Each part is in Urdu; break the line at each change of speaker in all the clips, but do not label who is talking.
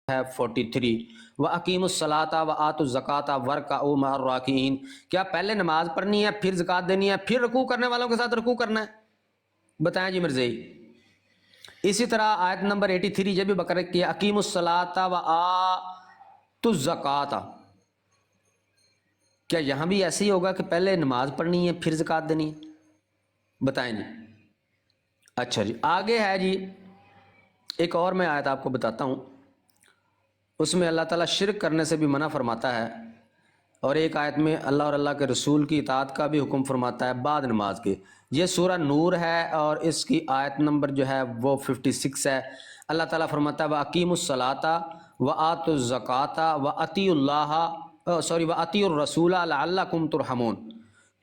ہے 43 وَأَقِیمُوا الصَّلَاةَ وَآتُوا الزَّکَاةَ وَارْکَعُوا مَعَ الرَّاکعِینَ، کیا پہلے نماز پڑھنی ہے پھر زکوٰۃ دینی ہے پھر رکوع کرنے والوں کے ساتھ رکوع کرنا ہے؟ بتائیں جی مرزئی۔ اسی طرح آیت نمبر 83 یہ بھی بکر کی اقیموا الصلاۃ وآتوا الزکاۃ، کیا یہاں بھی ایسے ہی ہوگا کہ پہلے نماز پڑھنی ہے پھر زکوٰۃ دینی ہے؟ بتائیں جی۔ اچھا جی آگے ہے جی ایک اور میں آیت آپ کو بتاتا ہوں، اس میں اللہ تعالیٰ شرک کرنے سے بھی منع فرماتا ہے، اور ایک آیت میں اللہ اور اللہ کے رسول کی اطاعت کا بھی حکم فرماتا ہے بعد نماز کے۔ یہ سورہ نور ہے اور اس کی آیت نمبر جو ہے وہ 56 ہے۔ اللہ تعالیٰ فرماتا ہے وَأَقِیمُوا الصَّلَاةَ وَآتُوا الزَّکَاةَ وَأَطِیعُوا الرَّسُولَ لَعَلَّکُمْ تُرْحَمُونَ،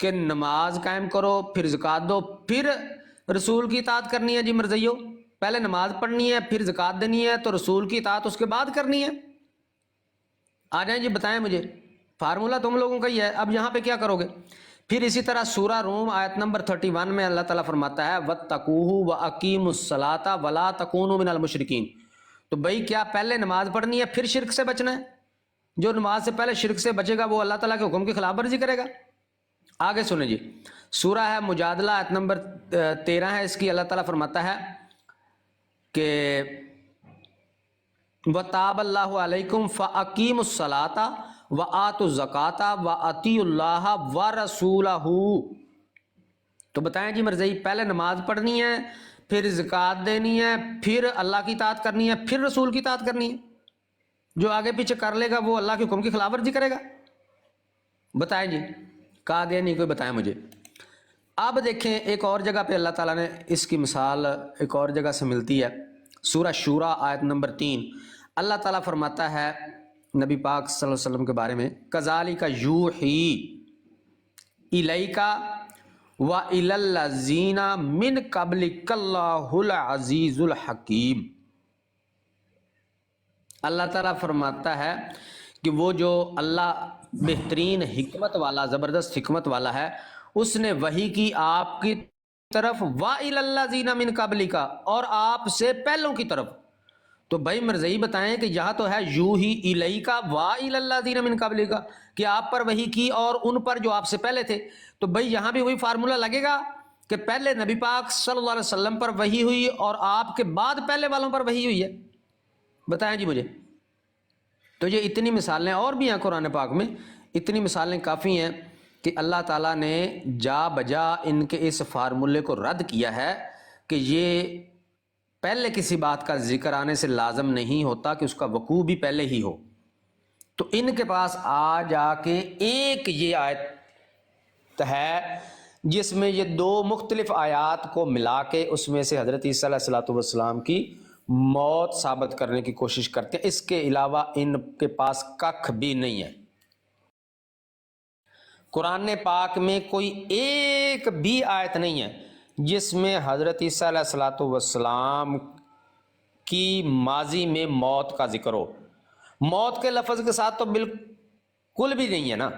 کہ نماز قائم کرو پھر زکوٰۃ دو پھر رسول کی اطاعت کرنی ہے جی مرزیو۔ پہلے نماز پڑھنی ہے پھر زکوٰۃ دینی ہے تو رسول کی اطاعت اس کے بعد کرنی ہے۔ آ جائیں جی بتائیں مجھے، فارمولہ تم لوگوں کا ہی ہے، اب یہاں پہ کیا کرو گے؟ پھر اسی طرح سورہ روم آیت نمبر 31 میں اللہ تعالیٰ فرماتا ہے وَاتَّقُوهُ وَأَقِیمُوا الصَّلَاةَ وَلَا تَکُونُوا مِنَ الْمُشْرِکِینَ، تو بھئی کیا پہلے نماز پڑھنی ہے پھر شرک سے بچنا ہے؟ جو نماز سے پہلے شرک سے بچے گا وہ اللہ تعالیٰ کے حکم کی خلاف ورزی کرے گا۔ آگے سنیں جی، سورہ ہے مجادلہ آیت نمبر 13 ہے اس کی، اللہ تعالیٰ فرماتا ہے کہ وَتَابَ اللَّهُ عَلَيْكُمْ فَأَقِیمُوا الصَّلَاةَ وَآتُوا الزَّکَاةَ وَأَطِیعُوا اللَّهَ وَرَسُولَهُ، تو بتائیں جی مرزئی پہلے نماز پڑھنی ہے پھر زکوٰۃ دینی ہے پھر اللہ کی اطاعت کرنی ہے پھر رسول کی اطاعت کرنی ہے؟ جو آگے پیچھے کر لے گا وہ اللہ کے حکم کی خلاف ورزی کرے گا۔ بتائیں جی، کہا گیا نہیں کوئی بتائیں مجھے۔ اب دیکھیں ایک اور جگہ پہ اللہ تعالیٰ نے اس کی مثال ایک اور جگہ سے ملتی ہے، سورہ شورى آیت نمبر 3 اللہ تعالیٰ فرماتا ہے نبی پاک صلی اللہ علیہ وسلم کے بارے میں كَذَلِكَ يُوحِي إِلَيْكَ وَإِلَى الَّذِينَ مِن قَبْلِكَ اللَّهُ الْعَزِيزُ الْحَكِيمُ، اللہ تعالیٰ فرماتا ہے کہ وہ جو اللہ بہترین حکمت والا زبردست حکمت والا ہے اس نے وحی کی آپ کی طرف وَإِلَى الَّذِينَ مِن قَبْلِكَ، اور آپ سے پہلوں کی طرف۔ تو بھائی مرزئی بتائیں کہ یہاں تو ہے یوحی الیک وَإِلَى الَّذِينَ مِن قَبْلِكَ، کہ آپ پر وحی کی اور ان پر جو آپ سے پہلے تھے، تو بھائی یہاں بھی وہی فارمولہ لگے گا کہ پہلے نبی پاک صلی اللہ علیہ وسلم پر وحی ہوئی اور آپ کے بعد پہلے والوں پر وحی ہوئی ہے؟ بتائیں جی مجھے۔ تو یہ اتنی مثالیں اور بھی ہیں قرآن پاک میں، اتنی مثالیں کافی ہیں کہ اللہ تعالیٰ نے جا بجا ان کے اس فارمولے کو رد کیا ہے کہ یہ پہلے کسی بات کا ذکر آنے سے لازم نہیں ہوتا کہ اس کا وقوع بھی پہلے ہی ہو۔ تو ان کے پاس آ جا کے ایک یہ آیت ہے جس میں یہ دو مختلف آیات کو ملا کے اس میں سے حضرت عیسیٰ علیہ الصلوۃ والسلام کی موت ثابت کرنے کی کوشش کرتے ہیں، اس کے علاوہ ان کے پاس ککھ بھی نہیں ہے۔ قرآن پاک میں کوئی ایک بھی آیت نہیں ہے جس میں حضرت عیسیٰ علیہ الصلوۃ والسلام کی ماضی میں موت کا ذکر ہو۔ موت کے لفظ کے ساتھ تو بالکل بھی نہیں ہے نا،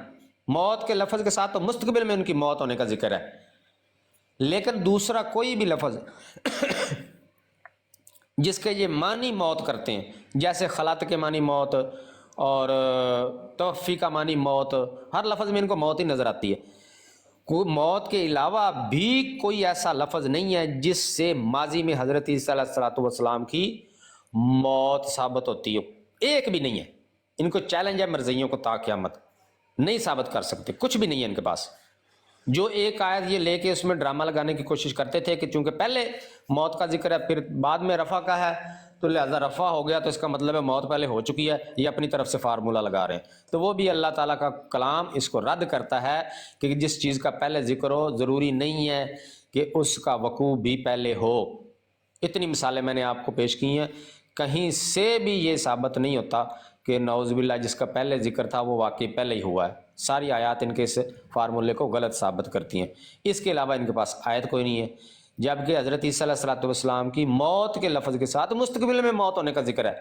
موت کے لفظ کے ساتھ تو مستقبل میں ان کی موت ہونے کا ذکر ہے، لیکن دوسرا کوئی بھی لفظ جس کے یہ معنی موت کرتے ہیں، جیسے خلات کے معنی موت اور توفی کا معنی موت، ہر لفظ میں ان کو موت ہی نظر آتی ہے۔ کوئی موت کے علاوہ بھی کوئی ایسا لفظ نہیں ہے جس سے ماضی میں حضرت عیسیٰ علیہ الصلوۃ والسلام کی موت ثابت ہوتی ہو، ایک بھی نہیں ہے۔ ان کو چیلنج ہے مرزیوں کو تا قیامت، نہیں ثابت کر سکتے، کچھ بھی نہیں ہے ان کے پاس۔ جو ایک آیت یہ لے کے اس میں ڈرامہ لگانے کی کوشش کرتے تھے کہ چونکہ پہلے موت کا ذکر ہے پھر بعد میں رفع کا ہے تو لہذا رفع ہو گیا تو اس کا مطلب ہے موت پہلے ہو چکی ہے، یہ اپنی طرف سے فارمولہ لگا رہے ہیں۔ تو وہ بھی اللہ تعالیٰ کا کلام اس کو رد کرتا ہے کہ جس چیز کا پہلے ذکر ہو ضروری نہیں ہے کہ اس کا وقوع بھی پہلے ہو۔ اتنی مثالیں میں نے آپ کو پیش کی ہیں، کہیں سے بھی یہ ثابت نہیں ہوتا کہ نعوذ باللہ جس کا پہلے ذکر تھا وہ واقعی پہلے ہی ہوا ہے۔ ساری آیات ان کے اس فارمولے کو غلط ثابت کرتی ہیں، اس کے علاوہ ان کے پاس آیت کوئی نہیں ہے۔ جبکہ حضرت عیسیٰ علیہ الصلوۃ والسلام کی موت کے لفظ کے ساتھ مستقبل میں موت ہونے کا ذکر ہے۔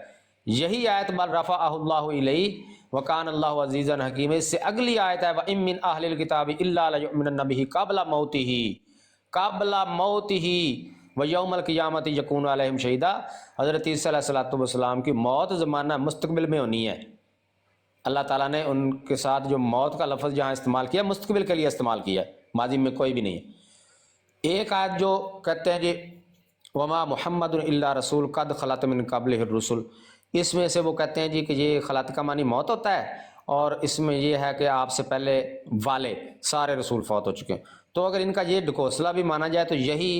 یہی آیت بل رفعہ اللہ الیہ وکان اللہ عزیزا حکیم، اس سے اگلی آیت ہے وَإِن مِّنْ أَهْلِ الْكِتَابِ إِلَّا لَيُؤْمِنَنَّ بِهِ قَبْلَ مَوْتِهِ وَيَوْمَ الْقِيَامَةِ يَكُونُ عَلَيْهِمْ شَهِيدًا، حضرت عیسیٰ علیہ السلام کی موت زمانہ مستقبل میں ہونی ہے۔ اللہ تعالیٰ نے ان کے ساتھ جو موت کا لفظ جہاں استعمال کیا مستقبل کے لیے استعمال کیا ہے، ماضی میں کوئی بھی نہیں ہے۔ ایک آیت جو کہتے ہیں جی وما محمد الا رسول قد خلت من قبلہ الرسل، اس میں سے وہ کہتے ہیں جی کہ یہ خلط کا معنی موت ہوتا ہے، اور اس میں یہ ہے کہ آپ سے پہلے والے سارے رسول فوت ہو چکے ہیں۔ تو اگر ان کا یہ ڈھکوسلا بھی مانا جائے تو یہی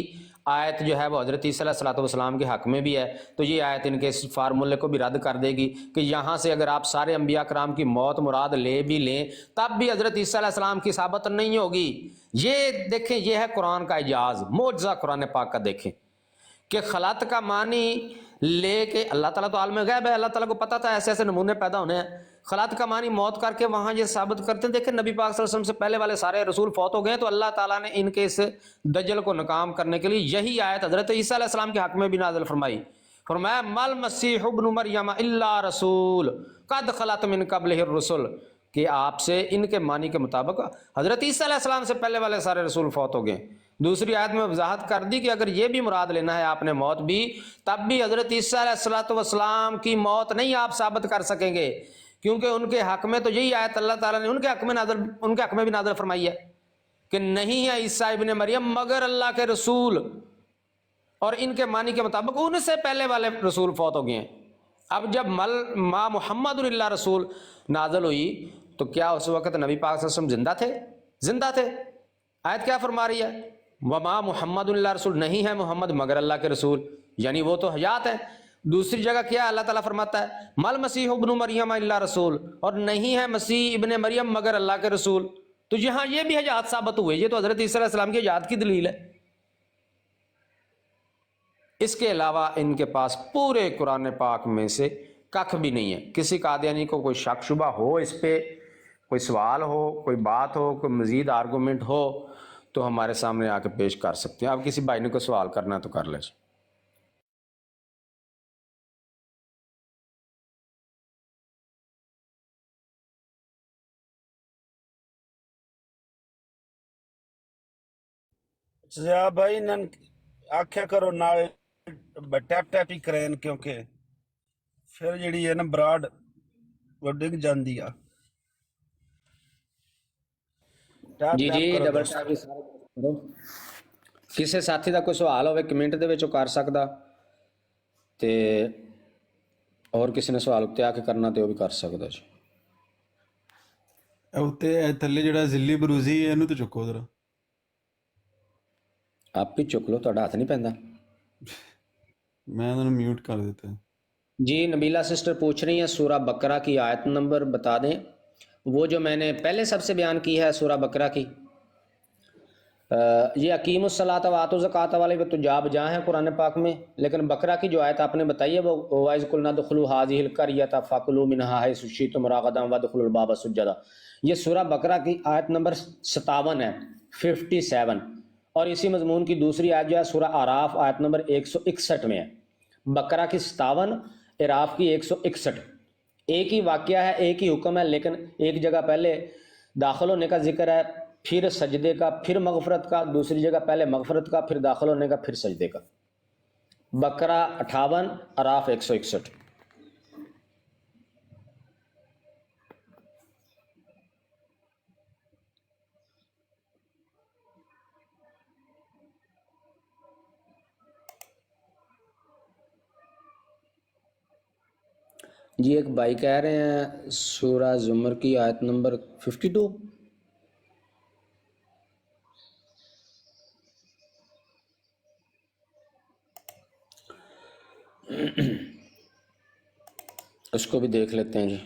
آیت جو ہے وہ حضرت عیسیٰ علیہ السلام کے حق میں بھی ہے، تو یہ آیت ان کے اس فارمولے کو بھی رد کر دے گی کہ یہاں سے اگر آپ سارے انبیاء کرام کی موت مراد لے بھی لیں تب بھی حضرت عیسیٰ علیہ السلام کی ثابت نہیں ہوگی۔ یہ دیکھیں، یہ ہے قرآن کا اعجاز، معجزہ قرآن پاک کا دیکھیں کہ خلط کا معنی لے کے اللہ تعالیٰ تو عالم غیب ہے، اللہ تعالیٰ کو پتہ تھا ایسے ایسے نمونے پیدا ہونے ہیں، خلط کا معنی موت کر کے وہاں یہ ثابت کرتے ہیں۔ دیکھیں نبی پاک صلی اللہ علیہ وسلم سے پہلے والے سارے رسول فوت ہو گئے، تو اللہ تعالیٰ نے ان کے اس دجل کو ناکام کرنے کے لیے یہی آیت حضرت عیسیٰ علیہ السلام کے حق میں بھی نازل فرمائی۔ فرمایا مل مسیح ابن مریم الا رسول قد خلت من قبلہ الرسل، کہ آپ سے ان کے معنی کے مطابق حضرت عیسیٰ علیہ السلام سے پہلے والے سارے رسول فوت ہو گئے۔ دوسری آیت میں وضاحت کر دی کہ اگر یہ بھی مراد لینا ہے آپ نے موت بھی، تب بھی حضرت عیسیٰ علیہ السلام کی موت نہیں آپ ثابت کر سکیں گے، کیونکہ ان کے حق میں تو یہی آیت اللہ تعالیٰ نے ان کے حق میں بھی نازل فرمائی ہے کہ نہیں ہے عیسیٰ ابن مریم مگر اللہ کے رسول، اور ان کے معنی کے مطابق ان سے پہلے والے رسول فوت ہو گئے ہیں۔ اب جب ما محمد اللہ رسول نازل ہوئی تو کیا اس وقت نبی پاک صلی اللہ علیہ وسلم زندہ تھے؟ زندہ تھے۔ آیت کیا فرما رہی ہے؟ وما محمد اللہ رسول، نہیں ہے محمد مگر اللہ کے رسول، یعنی وہ تو حیات ہے۔ دوسری جگہ کیا اللہ تعالیٰ فرماتا ہے مل مسیح ابن مریم اللہ رسول، اور نہیں ہے مسیح ابن مریم مگر اللہ کے رسول، تو یہاں یہ بھی حیات ثابت ہوئے، یہ تو حضرت عیسیٰ علیہ السلام کی حیات کی دلیل ہے۔ اس کے علاوہ ان کے پاس پورے قرآن پاک میں سے ککھ بھی نہیں ہے۔ کسی قادیانی کو کوئی شک شبہ ہو، اس پہ کوئی سوال ہو، کوئی بات ہو، کوئی مزید آرگومنٹ ہو تو ہمارے سامنے آ کے پیش کر سکتے ہیں۔ اب کسی بھائی نے کوئی سوال کرنا ہے تو کر لیں۔
جا بھائی نن آکھیا کرو نال ٹیپ ٹیپ ہی کرین، کیونکہ پھر جڑی ہے نا براڈ وہ ڈگ جاندی آ۔ ٹیپ
جی
ٹیپ کرو
ڈبل
دوست۔
ٹیپ کرو۔ کسی ساتھی کا کوئی سوال ہوئے کمنٹ دے وچ کر سکدا، تے اور کسی نے سوال اتنے آ کے کرنا تے وہ بھی کر سکدا جی۔
اتنے تھلے جڑا ذلی بروزی ہے اینوں تو چکو ذرا،
آپ ہی چک لو، تہاڈا ہاتھ نہیں پیندا۔
میں انہوں میوٹ کر دیتا ہے۔
جی نبیلہ سسٹر پوچھ رہی ہیں سورہ بقرہ کی آیت نمبر بتا دیں، وہ جو میں نے پہلے سب سے بیان کی ہے سورہ بقرہ کی، یہ اقیم الصلاۃ و آتوا الزکوٰۃ والے وہ تو جا بجا ہیں قرآن پاک میں، لیکن بقرہ کی جو آیت آپ نے بتائی ہے وہ وَإِذْ قُلْنَا ادْخُلُوا هَٰذِهِ الْقَرْيَةَ فَكُلُوا مِنْهَا حَيْثُ شِئْتُمْ رَغَدًا وَادْخُلُوا الْبَابَ سُجَّدًا، یہ سورہ بقرہ کی آیت نمبر 57 ہے، 57۔ اور اسی مضمون کی دوسری آیت جو ہے سورہ اعراف آیت نمبر 161 میں ہے۔ بقرہ کی 57، اعراف کی 161، ایک ہی واقعہ ہے، ایک ہی حکم ہے، لیکن ایک جگہ پہلے داخل ہونے کا ذکر ہے، پھر سجدے کا، پھر مغفرت کا، دوسری جگہ پہلے مغفرت کا، پھر داخل ہونے کا، پھر سجدے کا۔ بقرہ 58، اعراف 161۔ جی ایک بھائی کہہ رہے ہیں سورہ زمر کی آیت نمبر 52، اس کو بھی دیکھ لیتے ہیں جی۔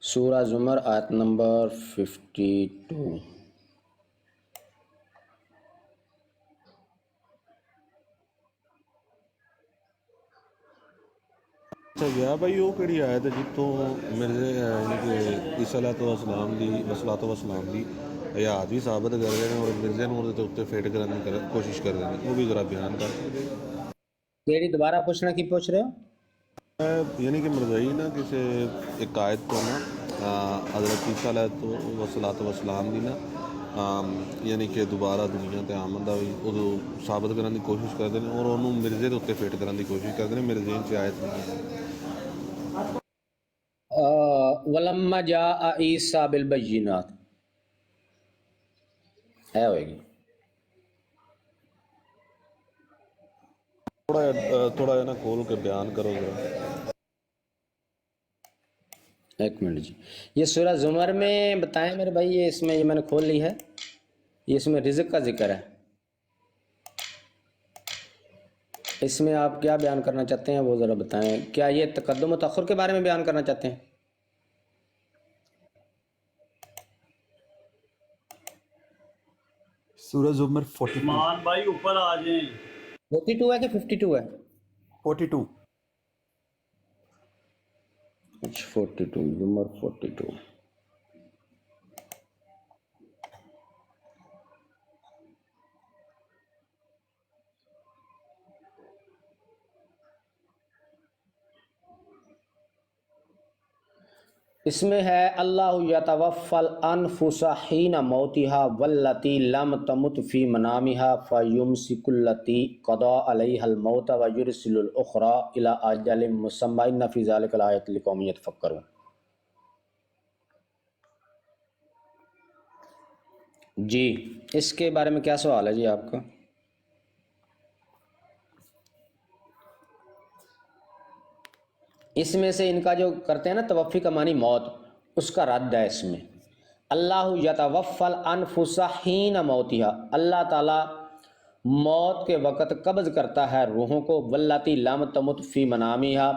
سورہ زمر آیت نمبر 52۔
اچھا گیا بھائی وہ کہڑی آیت ہے جتوں مرزے یعنی کہ عیسیٰ علیہ السلام دی وصلاۃ وسلام دی حیات بھی ثابت کر رہے ہیں اور مرزے نوں دے تے فٹ کرنے کی کوشش کر رہے ہیں، وہ بھی ذرا بیان کر۔
تیری دوبارہ پوچھنا کی پوچھ رہے ہو؟
یعنی کہ مرزائی نا کسی ایک آیت تو نا حضرت عیسیٰ علیہ السلام دی نا یعنی کہ دوبارہ دنیا تے آمن دا بھی ادو ثابت کرنے کی کوشش کرتے ہیں اور انہوں مرزے کے اتنے فٹ کرنے کی کوشش کرتے ہیں. میرے ذہن 'ਚ آیت نہیں ہے.
ولما جاء عیسیٰ بالبینات ہے ہوئے گی.
تھوڑا جا نا کھول کے بیان کرو ذرا.
ایک منٹ جی. یہ سورہ زمر میں بتائیں میرے بھائی، یہ اس میں یہ میں نے کھول لی ہے، یہ اس میں رزق کا ذکر ہے. اس میں آپ کیا بیان کرنا چاہتے ہیں وہ ذرا بتائیں. کیا یہ تقدم و تاخر کے بارے میں بیان کرنا چاہتے ہیں؟
سورہ زمر 42.
مان بھائی اوپر آ جائیں.
42 ہے کہ 52 ہے؟
42.
اچھا 42 زمر 42. اس میں ہے اللہ یتوفی الانفس حین موتها واللتی لم تمت فی منامها فیمسک التی قضى علیها الموت ویرسل الاخرى الی اجل مسمى ان فی ذلک الآیۃ لقوم یتفکرون. جی اس کے بارے میں کیا سوال ہے جی آپ کا؟ اس میں سے ان کا جو کرتے ہیں نا توفی کا معنی موت، اس کا رد ہے اس میں. اللہ یتوفی الانفس حین موتها، اللہ تعالیٰ موت کے وقت قبض کرتا ہے روحوں کو، واللاتی لم تمت فی منامها،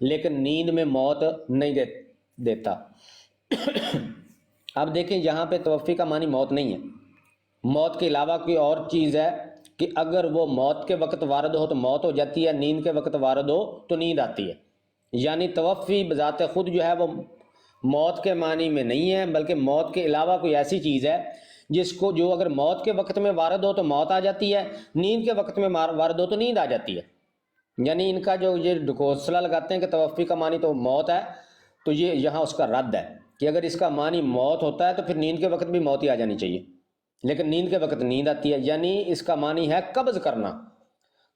لیکن نیند میں موت نہیں دیتا. اب دیکھیں یہاں پہ توفی کا معنی موت نہیں ہے، موت کے علاوہ کوئی اور چیز ہے کہ اگر وہ موت کے وقت وارد ہو تو موت ہو جاتی ہے، نیند کے وقت وارد ہو تو نیند آتی ہے. یعنی توفی بذات خود جو ہے وہ موت کے معنی میں نہیں ہے، بلکہ موت کے علاوہ کوئی ایسی چیز ہے جس کو جو اگر موت کے وقت میں وارد ہو تو موت آ جاتی ہے، نیند کے وقت میں وارد ہو تو نیند آ جاتی ہے. یعنی ان کا جو یہ ڈھکوسلا لگاتے ہیں کہ توفی کا معنی تو موت ہے، تو یہ یہاں اس کا رد ہے کہ اگر اس کا معنی موت ہوتا ہے تو پھر نیند کے وقت بھی موت ہی آ جانی چاہیے، لیکن نیند کے وقت نیند آتی ہے. یعنی اس کا معنی ہے قبض کرنا.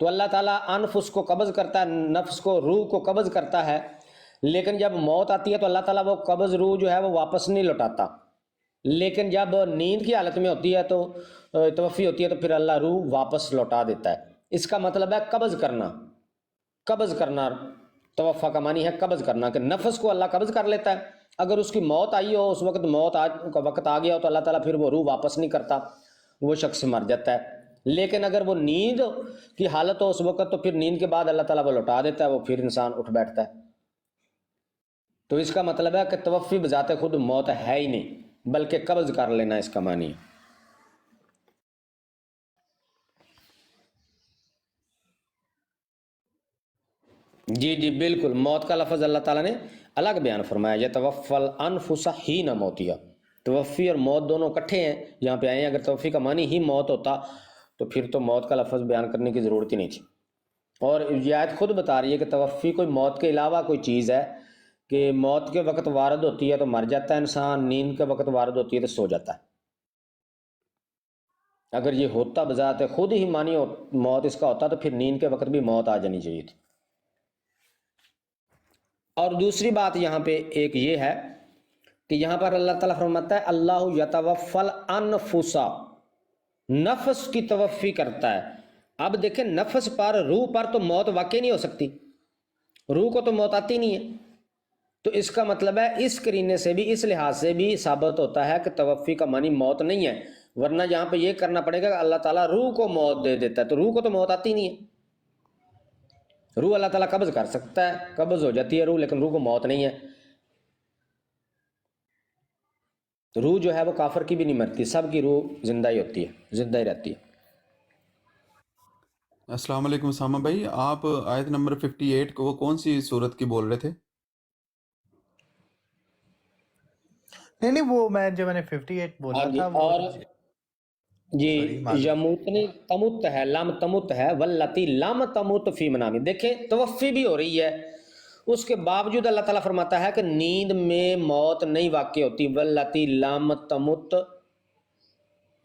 تو اللہ تعالیٰ انفس کو قبض کرتا ہے، نفس کو، روح کو قبض کرتا ہے، لیکن جب موت آتی ہے تو اللہ تعالیٰ وہ قبض روح جو ہے وہ واپس نہیں لوٹاتا. لیکن جب نیند کی حالت میں ہوتی ہے تو توفی ہوتی ہے تو پھر اللہ روح واپس لوٹا دیتا ہے. اس کا مطلب ہے قبض کرنا. قبض کرنا توفی کا معنی ہے قبض کرنا، کہ نفس کو اللہ قبض کر لیتا ہے. اگر اس کی موت آئی ہو، اس وقت موت کا وقت آ گیا ہو تو اللہ تعالیٰ پھر وہ روح واپس نہیں کرتا، وہ شخص مر جاتا ہے. لیکن اگر وہ نیند کی حالت ہو اس وقت تو پھر نیند کے بعد اللہ تعالیٰ وہ لوٹا دیتا ہے، وہ پھر انسان اٹھ بیٹھتا ہے. تو اس کا مطلب ہے کہ توفی بذات خود موت ہے ہی نہیں، بلکہ قبض کر لینا اس کا معنی ہے. جی جی بالکل، موت کا لفظ اللہ تعالیٰ نے الگ بیان فرمایا، یتوفی الانفس حین موتها. توفی اور موت دونوں اکٹھے ہیں یہاں پہ آئے ہیں. اگر توفی کا معنی ہی موت ہوتا تو پھر تو موت کا لفظ بیان کرنے کی ضرورت ہی نہیں تھی. اور یہ آیت خود بتا رہی ہے کہ توفی کوئی موت کے علاوہ کوئی چیز ہے کہ موت کے وقت وارد ہوتی ہے تو مر جاتا ہے انسان، نیند کے وقت وارد ہوتی ہے تو سو جاتا ہے. اگر یہ ہوتا بذات خود ہی معنی موت اس کا ہوتا تو پھر نیند کے وقت بھی موت آ جانی چاہیے تھی. اور دوسری بات یہاں پہ ایک یہ ہے کہ یہاں پر اللہ تعالیٰ فرماتا ہے اللہ یتوفی الانفس، نفس کی توفی کرتا ہے. اب دیکھیں نفس پر، روح پر تو موت واقع نہیں ہو سکتی، روح کو تو موت آتی نہیں ہے. تو اس کا مطلب ہے اس قرینے سے بھی، اس لحاظ سے بھی ثابت ہوتا ہے کہ توفی کا معنی موت نہیں ہے. ورنہ یہاں پہ یہ کرنا پڑے گا کہ اللہ تعالیٰ روح کو موت دے دیتا ہے، تو روح کو تو موت آتی نہیں ہے. روح اللہ تعالیٰ قبض کر سکتا ہے، قبض ہو جاتی ہے روح، لیکن روح کو موت نہیں ہے. روح جو ہے وہ کافر کی بھی نہیں مرتی، سب کی روح زندہ ہی ہوتی ہے، زندہ ہی رہتی ہے.
السلام علیکم اسامہ بھائی، آپ آیت نمبر 58 کو وہ کون سی صورت کی بول رہے تھے؟
نہیں وہ میں نے 58 بولا تھا وہ.
اور جی یموتنی تمت ہے، لم تمت ہے، واللتی لم تمت فی منامی. دیکھیں توفی بھی ہو رہی ہے، اس کے باوجود اللہ تعالیٰ فرماتا ہے کہ نیند میں موت نہیں واقع ہوتی. واللتی لم تمت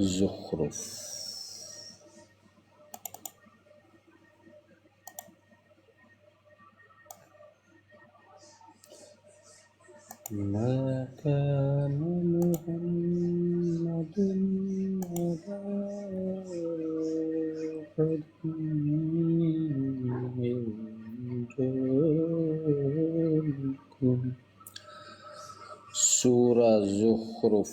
زخرف. ما كان محمد أبا أحد من رجالكم. سورہ زخرف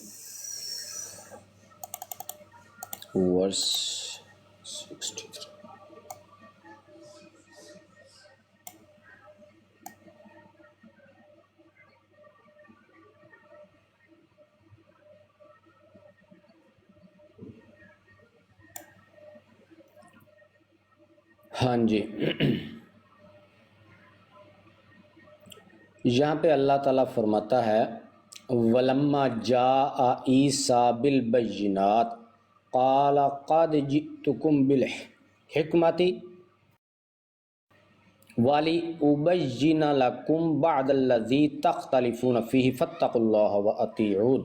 ورس 63. ہاں جی، یہاں پہ اللہ تعالیٰ فرماتا ہے وَلَمَّا جَاءَ عِیسیٰ بِالْبَيِّنَاتِ قَالَ قَدْ جِئْتُكُمْ بِالْحِکْمَةِ وَلِأُبَيِّنَ لَكُمْ بَعْضَ الَّذِی تَخْتَلِفُونَ فِیہ فَاتَّقُوا اللَّهَ وَأَطِیعُونِ.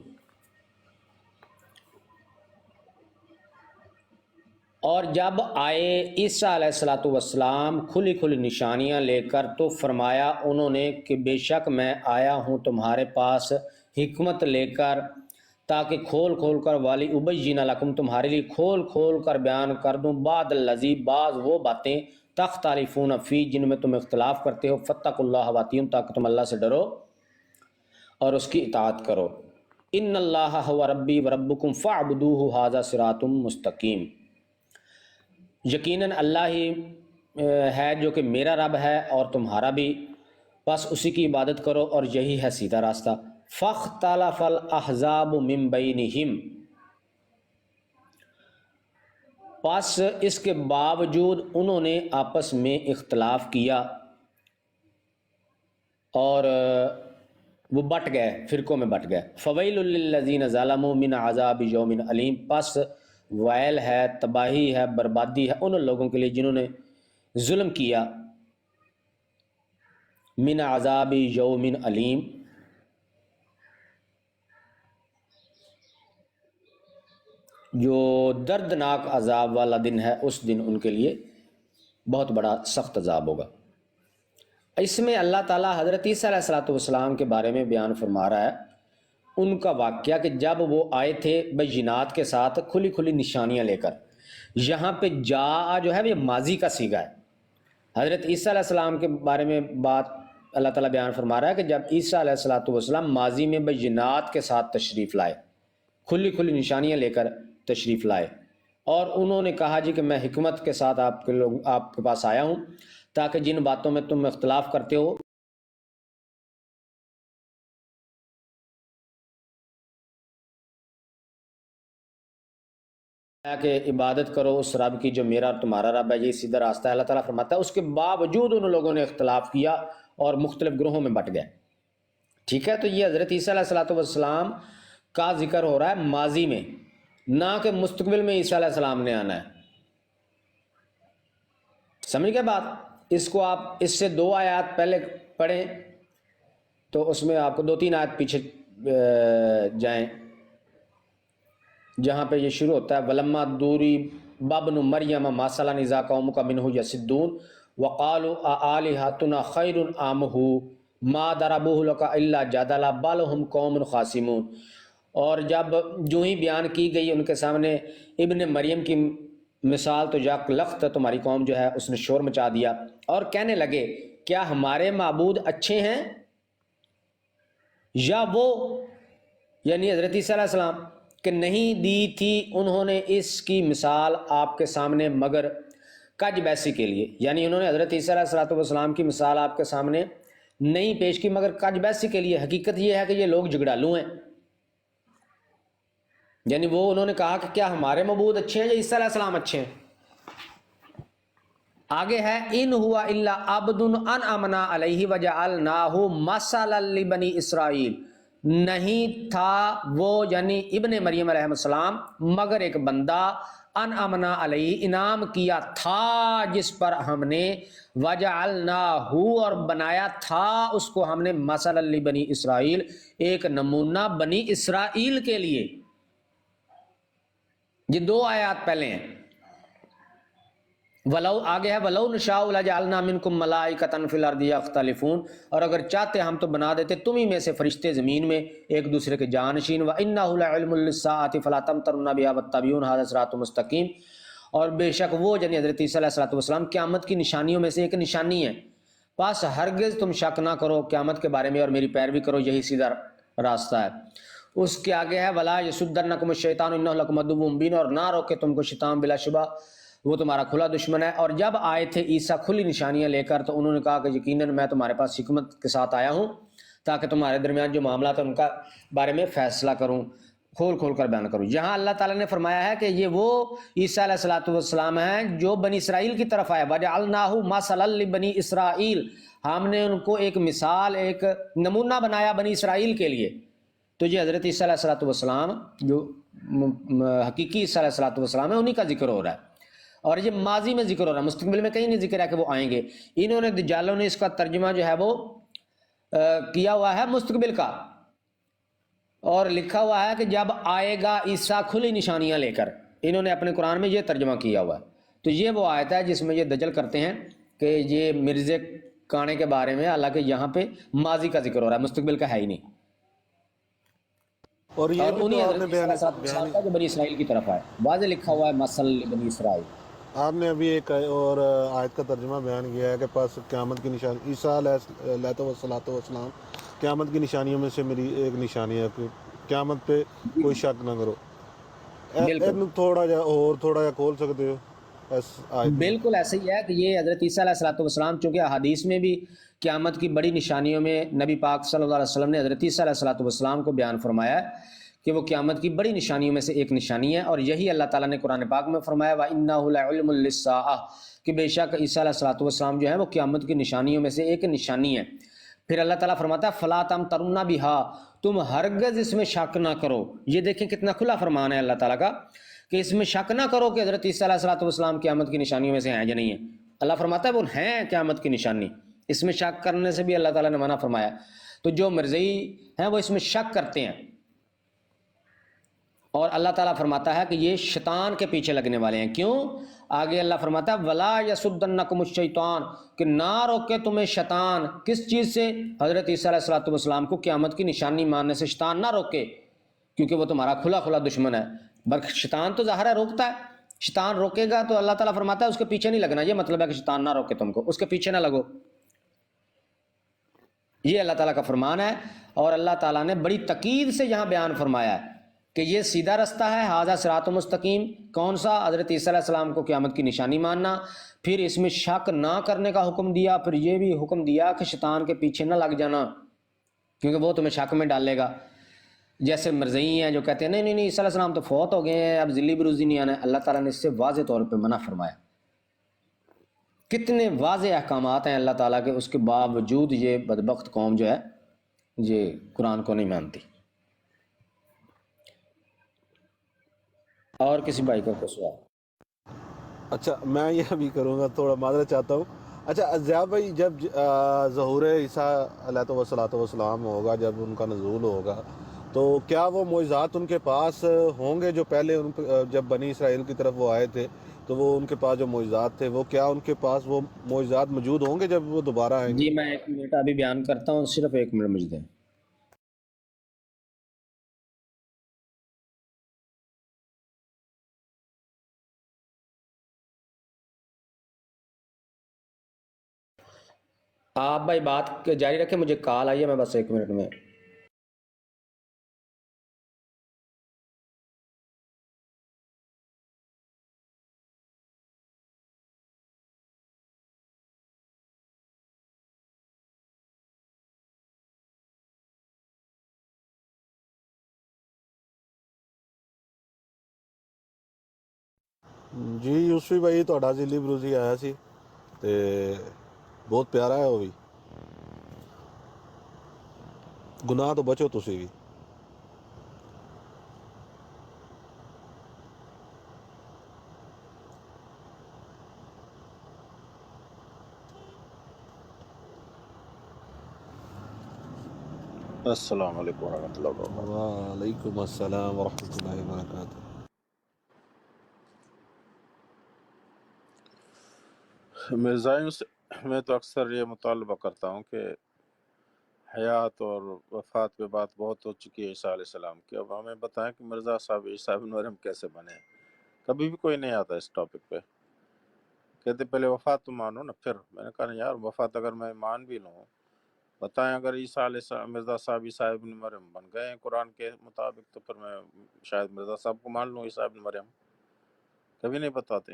اور جب آئے عیسیٰ علیہ السلام کھلی کھلی نشانیاں لے کر تو فرمایا انہوں نے کہ بے شک میں آیا ہوں تمہارے پاس حکمت لے کر تاکہ کھول کھول کر والی ابین لکم تمہارے لیے کھول کھول کر بیان کر دوں بعد الذی بعض وہ باتیں تختلفون فی جن میں تم اختلاف کرتے ہو فاتقوا اللہ واتقون تاکہ تم اللہ سے ڈرو اور اس کی اطاعت کرو. ان اللہ هو ربی وربکم فاعبدوہ ھذا صراط مستقیم. یقیناً اللہ ہی ہے جو کہ میرا رب ہے اور تمہارا بھی، بس اسی کی عبادت کرو اور یہی ہے سیدھا راستہ. فاختلف الاحزاب من بینہم، پس اس کے باوجود انہوں نے آپس میں اختلاف کیا اور وہ بٹ گئے، فرقوں میں بٹ گئے. فویل للذین ظلموا من عذاب یوم علیم، پس ویل ہے، تباہی ہے، بربادی ہے ان لوگوں کے لیے جنہوں نے ظلم کیا. من عذاب یوم علیم، جو دردناک عذاب والا دن ہے، اس دن ان کے لیے بہت بڑا سخت عذاب ہوگا. اس میں اللہ تعالیٰ حضرت عیسیٰ علیہ السلام کے بارے میں بیان فرما رہا ہے ان کا واقعہ کہ جب وہ آئے تھے بینات کے ساتھ کھلی کھلی نشانیاں لے کر. یہاں پہ جا جو ہے یہ ماضی کا صیغہ ہے. حضرت عیسیٰ علیہ السلام کے بارے میں بات اللہ تعالیٰ بیان فرما رہا ہے کہ جب عیسیٰ علیہ السلام ماضی میں بینات کے ساتھ تشریف لائے، کھلی کھلی نشانیاں لے کر تشریف لائے، اور انہوں نے کہا جی کہ میں حکمت کے ساتھ آپ کے پاس آیا ہوں تاکہ جن باتوں میں تم اختلاف کرتے ہو کہ عبادت کرو اس رب کی جو میرا اور تمہارا رب ہے، یہ سیدھا راستہ ہے. اللہ تعالیٰ فرماتا ہے اس کے باوجود ان لوگوں نے اختلاف کیا اور مختلف گروہوں میں بٹ گئے. ٹھیک ہے، تو یہ حضرت عیسیٰ علیہ السلام کا ذکر ہو رہا ہے ماضی میں، نہ کہ مستقبل میں عیسیٰ علیہ السلام نے آنا ہے. سمجھ گئے بات؟ اس کو آپ اس سے 2 آیات پہلے پڑھیں تو اس میں آپ کو 2-3 آیات پیچھے جائیں جہاں پہ یہ شروع ہوتا ہے وَلَمَّا ضُرِبَ ابْنُ مَرْيَمَ مَثَلًا إِذَا قَوْمُكَ مِنْهُ يَصِدُّونَ وَقَالُوا أَآلِهَتُنَا خَيْرٌ أَمْ هُوَ مَا ضَرَبُوهُ لَكَ إِلَّا جَدَلًا بَلْ هُمْ قَوْمٌ خَاصِمُونَ. اور جب جو ہی بیان کی گئی ان کے سامنے ابن مریم کی مثال تو یک لخت تمہاری قوم جو ہے اس نے شور مچا دیا اور کہنے لگے کیا ہمارے معبود اچھے ہیں یا وہ، یعنی حضرت عیسیٰ علیہ السلام، کہ نہیں دی تھی انہوں نے اس کی مثال آپ کے سامنے مگر کج بیسی کے لیے. یعنی انہوں نے حضرت عیسیٰ علیہ السلام کی مثال آپ کے سامنے نہیں پیش کی مگر کج بیسی کے لیے. حقیقت یہ ہے کہ یہ لوگ جھگڑالو ہیں. یعنی وہ انہوں نے کہا کہ کیا ہمارے معبود اچھے ہیں یا عیسیٰ علیہ السلام اچھے ہیں. آگے ہے ان ہوا الا عبد انعمنا علیہ وجعلناہ مثلا لبنی اسرائیل، نہیں تھا وہ یعنی ابن مریم علیہ السلام مگر ایک بندہ انعمنا علیہ انعام کیا تھا جس پر ہم نے وجعلناہ اور بنایا تھا اس کو ہم نے مثلا لبنی اسرائیل ایک نمونہ بنی اسرائیل کے لیے. یہ 2 آیات پہلے ہیں. ولو آگے ہے ولو نشاء لجعلنا منکم ملائکۃ فی الارض یختلفون اور اگر چاہتے ہم تو بنا دیتے تم ہی میں سے فرشتے زمین میں ایک دوسرے کے جانشین. وانہ لعلم للساعۃ فلا تمترن بها واتبعون ھذا صراط مستقیم اور بے شک وہ یعنی حضرت عیسیٰ علیہ السلام قیامت کی نشانیوں میں سے ایک نشانی ہے پس ہرگز تم شک نہ کرو قیامت کے بارے میں اور میری پیروی کرو یہی سیدھا راستہ ہے. اس کے آگے ہے ولا یصدنکم الشیطان انہ لکم عدو مبین اور نہ روکے تم کو شیطان بلا شبہ وہ تمہارا کھلا دشمن ہے. اور جب آئے تھے عیسیٰ کھلی نشانیاں لے کر تو انہوں نے کہا کہ یقیناً میں تمہارے پاس حکمت کے ساتھ آیا ہوں تاکہ تمہارے درمیان جو معاملات ہیں ان کا بارے میں فیصلہ کروں کھول کھول کر بیان کروں. یہاں اللہ تعالیٰ نے فرمایا ہے کہ یہ وہ عیسیٰ علیہ السلام ہیں جو بنی اسرائیل کی طرف آئے. وجعلناہ مثلا لبنی اسرائیل ہم نے ان کو ایک مثال ایک نمونہ بنایا بنی اسرائیل کے لیے. تو یہ حضرت عیسیٰ علیہ السلام جو حقیقی عیسیٰ علیہ السلام ہے انہی کا ذکر ہو رہا ہے اور یہ ماضی میں ذکر ہو رہا ہے مستقبل میں کہیں نہیں ذکر ہے کہ وہ آئیں گے. انہوں نے دجالوں نے اس کا ترجمہ جو ہے وہ کیا ہوا ہے مستقبل کا اور لکھا ہوا ہے کہ جب آئے گا عیسیٰ کھلی نشانیاں لے کر. انہوں نے اپنے قرآن میں یہ ترجمہ کیا ہوا ہے. تو یہ وہ آیت ہے جس میں یہ دجل کرتے ہیں کہ یہ مرزے کانے کے بارے میں حالانکہ یہاں پہ ماضی کا ذکر ہو رہا ہے مستقبل کا ہے ہی نہیں.
اور یہ بھی
انہی
تو آپ نے
حضرت
بیان
جو بنی اسرائیل کی طرف آئے واضح لکھا ہوا ہے مثل بنی اسرائیل.
آپ نے ابھی ایک اور آیت کا ترجمہ بیان کیا ہے کہ پاس قیامت کی نشانی عیسیٰ علیہ السلام قیامت کی نشانیوں میں سے میری ایک نشانی ہے کہ قیامت پہ کوئی شک نہ کرو. تھوڑا جا کھول سکتے ہو اس آیت میں؟
بالکل ایسا ہی ہے کہ یہ حضرت عیسیٰ علیہ السلام چونکہ احادیث میں بھی قیامت کی بڑی نشانیوں میں نبی پاک صلی اللہ علیہ وسلم نے حضرت عیسیٰ علیہ السلام کو بیان فرمایا ہے کہ وہ قیامت کی بڑی نشانیوں میں سے ایک نشانی ہے. اور یہی اللہ تعالیٰ نے قرآن پاک میں فرمایا وَإِنَّهُ لَعِلْمٌ لِلسَّاعَةِ کہ بے شک عیسیٰ علیہ السلام جو ہیں وہ قیامت کی نشانیوں میں سے ایک نشانی ہے. پھر اللہ تعالیٰ فرماتا ہے فَلَا تَمْتَرُنَّ بِهَا تم ہرگز اس میں شک نہ کرو. یہ دیکھیں کتنا کھلا فرمان ہے اللہ تعالیٰ کا کہ اس میں شک نہ کرو کہ حضرت عیسیٰ علیہ السلام قیامت کی نشانیوں میں سے ہیں یا نہیں ہیں. اللہ فرماتا ہے وہ ہیں قیامت کی نشانی. اس میں شک کرنے سے بھی اللہ تعالیٰ نے منع فرمایا. تو جو مرزئی ہیں وہ اس میں شک کرتے ہیں اور اللہ تعالیٰ فرماتا ہے کہ یہ شیطان کے پیچھے لگنے والے ہیں. کیوں؟ آگے اللہ فرماتا ہے وَلَا يَسُدَّنَّكُمُ الشَّيْطَانُ کہ نہ روکے تمہیں شیطان کس چیز سے حضرت عیسیٰ علیہ السلام کو قیامت کی نشانی ماننے سے شیطان نہ روکے کیونکہ وہ تمہارا کھلا کھلا دشمن ہے. بلکہ شیطان تو ظاہر ہے روکتا ہے. شیطان روکے گا تو اللہ تعالیٰ فرماتا ہے اس کے پیچھے نہیں لگنا. یہ مطلب ہے کہ شیطان نہ روکے تم کو اس کے پیچھے نہ لگو. یہ اللہ تعالیٰ کا فرمان ہے اور اللہ تعالیٰ نے بڑی تاکید سے یہاں بیان فرمایا ہے کہ یہ سیدھا رستہ ہے ھذا صراط مستقیم. کون سا؟ حضرت عیسیٰ علیہ السلام کو قیامت کی نشانی ماننا. پھر اس میں شک نہ کرنے کا حکم دیا. پھر یہ بھی حکم دیا کہ شیطان کے پیچھے نہ لگ جانا کیونکہ وہ تمہیں شک میں ڈالے گا. جیسے مرزئی ہیں جو کہتے ہیں نہیں عیسیٰ علیہ السلام تو فوت ہو گئے ہیں اب ذلی بروزی نہیں آنا ہے. اللہ تعالیٰ نے اس سے واضح طور پہ منع فرمایا. کتنے واضح احکامات ہیں اللہ تعالیٰ کے اس کے باوجود یہ بدبخت قوم جو ہے یہ قرآن کو نہیں مانتی. اور کسی بھائی کا کوئی سوال؟
اچھا میں یہ بھی کروں گا تھوڑا معذرت چاہتا ہوں. اچھا ضیاء بھائی جب ظہور عیسیٰ علیہ السلام ہوگا جب ان کا نزول ہوگا تو کیا وہ معجزات ان کے پاس ہوں گے جو پہلے جب بنی اسرائیل کی طرف وہ آئے تھے تو وہ ان کے پاس جو معجزات تھے وہ کیا ان کے پاس وہ معجزات موجود ہوں گے جب وہ دوبارہ آئیں گے؟
جی میں 1 منٹ ابھی بیان کرتا ہوں صرف 1 منٹ مجھ دیں. آپ بھائی بات جاری رکھیں مجھے کال آئی ہے میں بس 1 منٹ میں.
جی یوسفی بھائی ਤੁਹਾਡਾ ذلی بروزی ਆਇਆ ਸੀ ਤੇ ਬਹੁਤ ਪਿਆਰਾ ਹੈ ਉਹ ਵੀ. ਗੁਨਾਹ ਤੋਂ ਬਚੋ ਤੁਸੀਂ ਵੀ.
السلام علیکم ورحمۃ اللہ وبرکاتہ۔
وعلیکم السلام ورحمۃ اللہ وبرکاتہ۔
مرزائیوں سے میں تو اکثر یہ مطالبہ کرتا ہوں کہ حیات اور وفات پہ بات بہت ہو چکی ہے عیسیٰ علیہ السلام کی، اب ہمیں بتائیں کہ مرزا صاحب عیسیٰ بن مریم کیسے بنے ہیں۔ کبھی بھی کوئی نہیں آتا اس ٹاپک پہ، کہتے پہلے وفات تو مانو نا، پھر میں نے کہا یار وفات اگر میں مان بھی لوں، بتائیں اگر عیسیٰ علیہ السلام مرزا صاحب عیسیٰ ابن مریم بن گئے ہیں قرآن کے مطابق، تو پھر میں شاید مرزا صاحب کو مان لوں عیسیٰ ابن مریم، کبھی نہیں بتاتے۔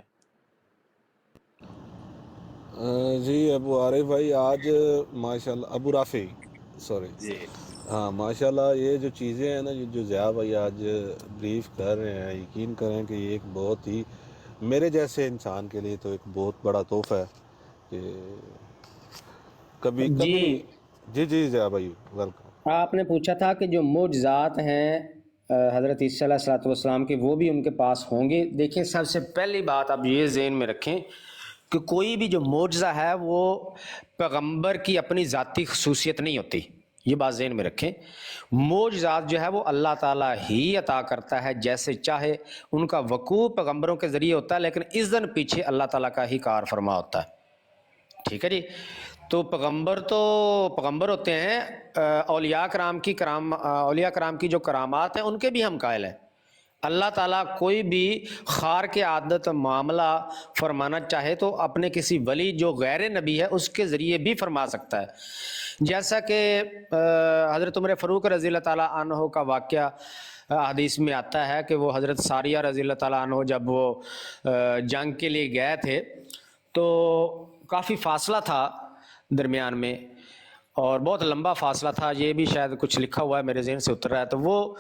جی ابو عارف بھائی، آج ماشاءاللہ ابو رافع سوری،
جی
ہاں ماشاءاللہ یہ جو چیزیں ہیں نا جو ضیاء بھائی آج بریف کر رہے ہیں، یقین کریں کہ یہ ایک بہت ہی میرے جیسے انسان کے لیے تو ایک بہت بڑا تحفہ ہے کہ کبھی
جی
جی جی ضیاء بھائی ویلکم۔
آپ نے پوچھا تھا کہ جو معجزات ہیں حضرت عیسیٰ علیہ الصلوۃ والسلام کے، وہ بھی ان کے پاس ہوں گے۔ دیکھیں سب سے پہلی بات آپ یہ ذہن میں رکھیں کہ کوئی بھی جو معجزہ ہے وہ پیغمبر کی اپنی ذاتی خصوصیت نہیں ہوتی، یہ بات ذہن میں رکھیں۔ معجزات جو ہے وہ اللہ تعالیٰ ہی عطا کرتا ہے جیسے چاہے، ان کا وقوع پیغمبروں کے ذریعے ہوتا ہے، لیکن اذن پیچھے اللہ تعالیٰ کا ہی کار فرما ہوتا ہے، ٹھیک ہے جی۔ تو پیغمبر ہوتے ہیں، اولیاء کرام کی جو کرامات ہیں ان کے بھی ہم قائل ہیں۔ اللہ تعالیٰ کوئی بھی خار کے عادت معاملہ فرمانا چاہے تو اپنے کسی ولی جو غیر نبی ہے اس کے ذریعے بھی فرما سکتا ہے، جیسا کہ حضرت عمر فاروق رضی اللہ تعالیٰ عنہ کا واقعہ حدیث میں آتا ہے کہ وہ حضرت ساریہ رضی اللہ تعالیٰ عنہ جب وہ جنگ کے لیے گئے تھے تو کافی فاصلہ تھا درمیان میں، اور بہت لمبا فاصلہ تھا، یہ بھی شاید کچھ لکھا ہوا ہے میرے ذہن سے اتر رہا ہے۔ تو وہ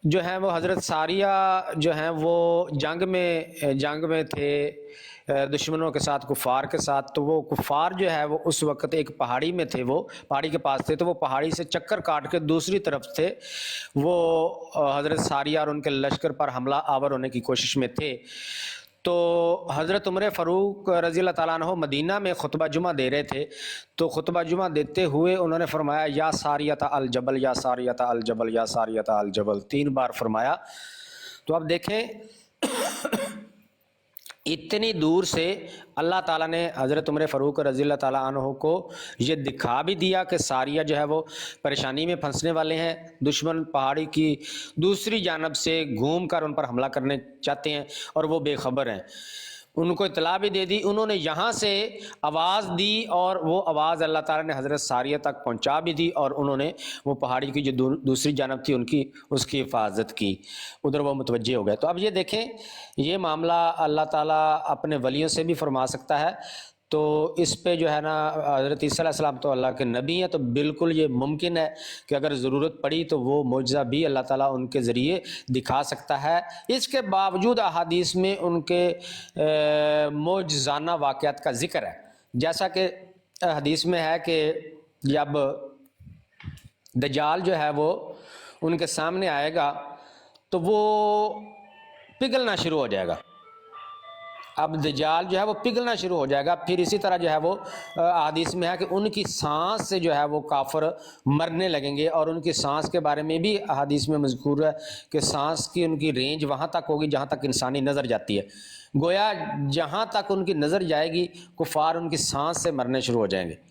جو ہیں وہ حضرت ساریہ جو ہیں وہ جنگ میں تھے دشمنوں کے ساتھ، کفار کے ساتھ۔ تو وہ کفار جو ہے وہ اس وقت ایک پہاڑی میں تھے، وہ پہاڑی کے پاس تھے، تو وہ پہاڑی سے چکر کاٹ کے دوسری طرف تھے، وہ حضرت ساریہ اور ان کے لشکر پر حملہ آور ہونے کی کوشش میں تھے۔ تو حضرت عمر فاروق رضی اللہ تعالیٰ عنہ مدینہ میں خطبہ جمعہ دے رہے تھے، تو خطبہ جمعہ دیتے ہوئے انہوں نے فرمایا یا ساریۃ الجبل یا ساریۃ الجبل یا ساریۃ الجبل، 3 بار فرمایا۔ تو اب دیکھیں اتنی دور سے اللہ تعالیٰ نے حضرت عمر فاروق رضی اللہ تعالیٰ عنہ کو یہ دکھا بھی دیا کہ ساریہ جو ہے وہ پریشانی میں پھنسنے والے ہیں، دشمن پہاڑی کی دوسری جانب سے گھوم کر ان پر حملہ کرنے چاہتے ہیں اور وہ بے خبر ہیں۔ ان کو اطلاع بھی دے دی، انہوں نے یہاں سے آواز دی اور وہ آواز اللہ تعالیٰ نے حضرت ساریہ تک پہنچا بھی دی، اور انہوں نے وہ پہاڑی کی جو دوسری جانب تھی اس کی حفاظت کی، ادھر وہ متوجہ ہو گئے۔ تو اب یہ دیکھیں یہ معاملہ اللہ تعالیٰ اپنے ولیوں سے بھی فرما سکتا ہے، تو اس پہ جو ہے نا حضرت عیسیٰ علیہ السلام تو اللہ کے نبی ہیں، تو بالکل یہ ممکن ہے کہ اگر ضرورت پڑی تو وہ معجزہ بھی اللہ تعالیٰ ان کے ذریعے دکھا سکتا ہے۔ اس کے باوجود احادیث میں ان کے معجزانہ واقعات کا ذکر ہے، جیسا کہ حدیث میں ہے کہ جب دجال جو ہے وہ ان کے سامنے آئے گا تو وہ پگھلنا شروع ہو جائے گا۔ اب دجال جو ہے وہ پگھلنا شروع ہو جائے گا، پھر اسی طرح جو ہے وہ حدیث میں ہے کہ ان کی سانس سے جو ہے وہ کافر مرنے لگیں گے، اور ان کی سانس کے بارے میں بھی حدیث میں مذکور ہے کہ سانس کی ان کی رینج وہاں تک ہوگی جہاں تک انسانی نظر جاتی ہے، گویا جہاں تک ان کی نظر جائے گی کفار ان کی سانس سے مرنے شروع ہو جائیں گے۔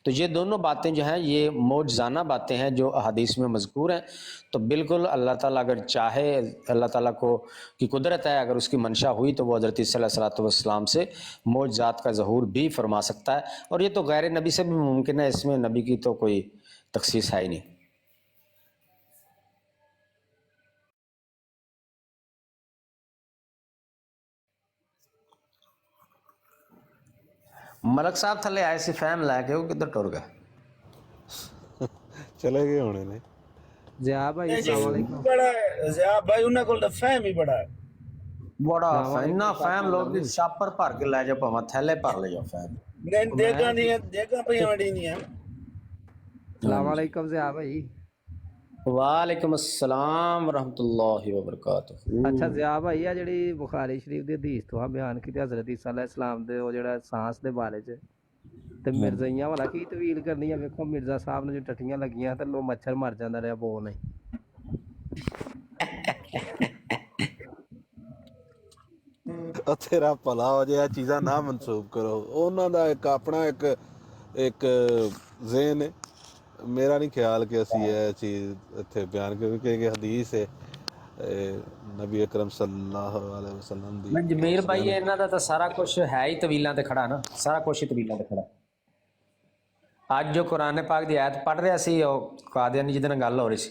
تو یہ دونوں باتیں جو ہیں یہ معجزانہ باتیں ہیں جو احادیث میں مذکور ہیں۔ تو بالکل اللہ تعالیٰ اگر چاہے، اللہ تعالیٰ کو کی قدرت ہے، اگر اس کی منشا ہوئی تو وہ حضرت عیسیٰ علیہ الصلوۃ والسلام سے معجزات کا ظہور بھی فرما سکتا ہے، اور یہ تو غیر نبی سے بھی ممکن ہے، اس میں نبی کی تو کوئی تخصیص ہے ہی نہیں۔ ملک صاحب تھلے آئے سی فہم لے کے وہ کدھر ٹر گئے؟
چلے گئے ہونے نے۔
ضیاء بھائی السلام علیکم۔
بڑا ضیاء بھائی انہاں کول فہم ہی بڑا ہے۔
بڑا فہنا فہم لوگ دی شاپر بھر کے لے جاؤ، پاواں تھیلے بھر لے جاؤ فہم۔
نہیں دیگاں پہ وڑی نہیں ہے۔
السلام علیکم ضیاء بھائی۔
وعلیکم السلام ورحمۃ اللہ وبرکاتہ۔
اچھا ضیاء بھائی آ جڑی بخاری شریف دی حدیث تو بیان کی حضرت عیسیٰ علیہ السلام دے وہ جڑا سانس دے بارے چ ਤੇ ਮਿਰਜ਼ਾਈਆਂ ਵਾਲਾ ਕੀ ਤਵੀਲ ਕਰਨੀ ਆ। ਵੇਖੋ ਮਿਰਜ਼ਾ ਸਾਹਿਬ ਨੂੰ ਜੋ ਟੱਟੀਆਂ ਲੱਗੀਆਂ ਤੇ ਲੋ ਮੱਛਰ ਮਰ ਜਾਂਦਾ ਰਿਹਾ ਬੋਲ ਨਹੀਂ।
ਉਹ ਤੇਰਾ ਭਲਾ ਹੋ ਜਾਏ, ਇਹ ਚੀਜ਼ਾਂ ਨਾ ਮਨਸੂਬ ਕਰੋ। ਉਹਨਾਂ ਦਾ ਇੱਕ ਆਪਣਾ ਇੱਕ ਜ਼ਹਿਨ ਹੈ। ਮੇਰਾ ਨਹੀਂ ਖਿਆਲ ਕਿ ਅਸੀਂ ਇਹ ਚੀਜ਼ ਇੱਥੇ ਬਿਆਨ ਕਰੀਏ, ਕਿਉਂਕਿ ਹਦੀਸ ਹੈ ਨਬੀ ਅਕਰਮ ਸੱਲੱਲਾਹੁ ਅਲੈਹਿ ਵਸੱਲਮ ਦੀ।
ਮੈਂ ਜਮੀਰ ਭਾਈ ਇਹਨਾਂ ਦਾ ਤਾਂ ਸਾਰਾ ਕੁਝ ਹੈ ਹੀ ਤਵੀਲਾਂ ਤੇ ਖੜਾ ਨਾ, ਸਾਰਾ ਕੁਝ ਹੀ ਤਵੀਲਾਂ ਤੇ ਖੜਾ। ਅੱਜ ਜੋ ਕੁਰਾਨ ਪਾਕ ਦੀ ਆਇਤ ਪੜ੍ਹ ਰਿਹਾ ਸੀ, ਉਹ ਕਾਦੀਆਨੀ ਜਿਹਦੇ ਨਾਲ ਗੱਲ ਹੋ ਰਹੀ ਸੀ,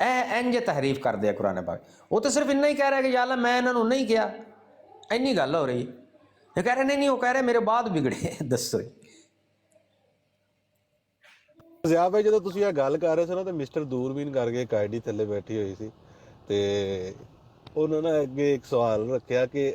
ਇਹ ਇੰਜ ਤਹਰੀਫ ਕਰਦੇ ਆ ਕੁਰਾਨ ਪਾਕ। ਉਹ ਤਾਂ ਸਿਰਫ ਇੰਨਾ ਹੀ ਕਹਿ ਰਿਹਾ ਕਿ ਯਾ ਅੱਲਾ ਮੈਂ ਇਹਨਾਂ ਨੂੰ ਨਹੀਂ ਕਿਹਾ, ਇੰਨੀ ਗੱਲ ਹੋ ਰਹੀ। ਇਹ ਕਹਿ ਰਹੇ ਨਹੀਂ, ਉਹ ਕਹਿ ਰਹੇ ਮੇਰੇ ਬਾਅਦ ਬਿਗੜੇ। ਦੱਸੋ
ਜ਼ਿਆ ਭਾਈ, ਜਦੋਂ ਤੁਸੀਂ ਇਹ ਗੱਲ ਕਰ ਰਹੇ ਸੀ ਨਾ ਤਾਂ ਮਿਸਟਰ ਦੂਰਬੀਨ ਕਰਕੇ ਇੱਕ ਆਈਡੀ ਥੱਲੇ ਬੈਠੀ ਹੋਈ ਸੀ, ਤੇ ਉਹਨਾਂ ਨੇ ਅੱਗੇ ਇੱਕ ਸਵਾਲ ਰੱਖਿਆ ਕਿ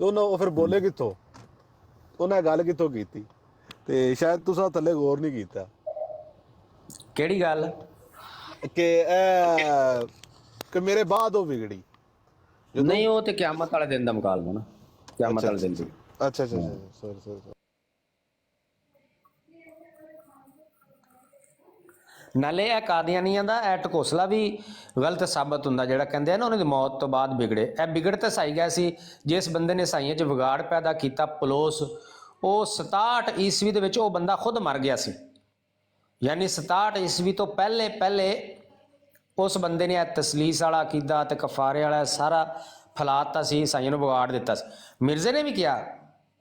ਤੇ ਉਹ ਫਿਰ ਬੋਲੇ ਕਿੱਥੋਂ? ਉਹਨਾਂ ਗੱਲ ਕਿੱਥੋਂ ਕੀਤੀ? ਤੇ ਸ਼ਾਇਦ ਤੁਸੀਂ ਥੱਲੇ ਗੌਰ ਨਹੀਂ ਕੀਤਾ।
ਕਿਹੜੀ ਗੱਲ?
ਕਿ ਮੇਰੇ ਬਾਅਦ ਉਹ ਵਿਗੜੀ।
ਨਹੀਂ, ਉਹ ਤੇ ਕਿਆਮਤ ਵਾਲੇ ਦਿਨ ਦਾ ਮੁਕਾਲਮਾ ਨਾ, ਕਿਆਮਤ ਵਾਲੇ ਦਿਨ ਦੀ।
ਅੱਛਾ ਸੌਰੀ।
ਨਾਲੇ ਇਹ ਕਾਦੀਆਨੀਆਂ ਦਾ ਇਹ ਢਕੋਸਲਾ ਵੀ ਗਲਤ ਸਾਬਤ ਹੁੰਦਾ ਜਿਹੜਾ ਕਹਿੰਦੇ ਆ ਨਾ ਉਹਨਾਂ ਦੀ ਮੌਤ ਤੋਂ ਬਾਅਦ ਬਿਗੜੇ। ਇਹ ਬਿਗੜ ਤਾਂ ਸਾਈ ਗਿਆ ਸੀ ਜਿਸ ਬੰਦੇ ਨੇ ਸਾਈਆਂ 'ਚ ਵਿਗਾੜ ਪੈਦਾ ਕੀਤਾ, ਪਲੋਸ। ਉਹ 67 ਈਸਵੀ ਦੇ ਵਿੱਚ ਉਹ ਬੰਦਾ ਖੁਦ ਮਰ ਗਿਆ ਸੀ। ਯਾਨੀ 67 ਈਸਵੀ ਤੋਂ ਪਹਿਲੇ ਉਸ ਬੰਦੇ ਨੇ ਇਹ ਤਸਲੀਸ ਵਾਲਾ ਅਕੀਦਾ ਤੇ ਕਫਾਰੇ ਵਾਲਾ ਸਾਰਾ ਫੈਲਾਤਾ ਸੀ, ਸਾਈਆਂ ਨੂੰ ਵਿਗਾੜ ਦਿੱਤਾ ਸੀ। ਮਿਰਜ਼ੇ ਨੇ ਵੀ ਕਿਹਾ,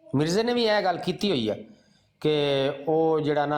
ਮਿਰਜ਼ੇ ਨੇ ਵੀ ਇਹ ਗੱਲ ਕੀਤੀ ਹੋਈ ਹੈ ਕਿ ਉਹ ਜਿਹੜਾ ਨਾ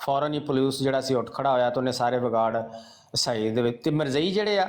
ਫੌਰਨ ਹੀ ਪੁਲਿਸ ਜਿਹੜਾ ਸੀ ਉੱਠ ਖੜਾ ਹੋਇਆ ਤੇ ਉਹਨੇ ਸਾਰੇ ਵਿਗਾੜ ਸਾਈ ਦੇ ਵਿੱਚ। ਤੇ ਮਿਰਜ਼ਈ ਜਿਹੜੇ ਆ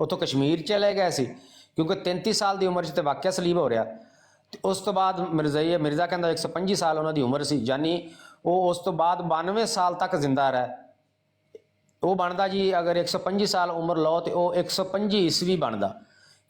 ਉੱਥੋਂ ਕਸ਼ਮੀਰ ਚਲੇ ਗਏ ਸੀ ਕਿਉਂਕਿ 33 ਸਾਲ ਦੀ ਉਮਰ 'ਚ ਤੇ ਵਾਕਿਆ ਸਲੀਬ ਹੋ ਰਿਹਾ। ਤੇ ਉਸ ਤੋਂ ਬਾਅਦ ਮਿਰਜ਼ਾ ਕਹਿੰਦਾ 125 ਸਾਲ ਉਹਨਾਂ ਦੀ ਉਮਰ ਸੀ, ਯਾਨੀ ਉਹ ਉਸ ਤੋਂ ਬਾਅਦ 92 ਸਾਲ ਤੱਕ ਜ਼ਿੰਦਾ ਰਿਹਾ। ਉਹ ਬਣਦਾ ਜੀ ਅਗਰ 125 ਸਾਲ ਉਮਰ ਲਓ ਤੇ ਉਹ 125 ਈਸਵੀ ਬਣਦਾ,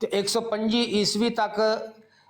ਤੇ 125 ਈਸਵੀ ਤੱਕ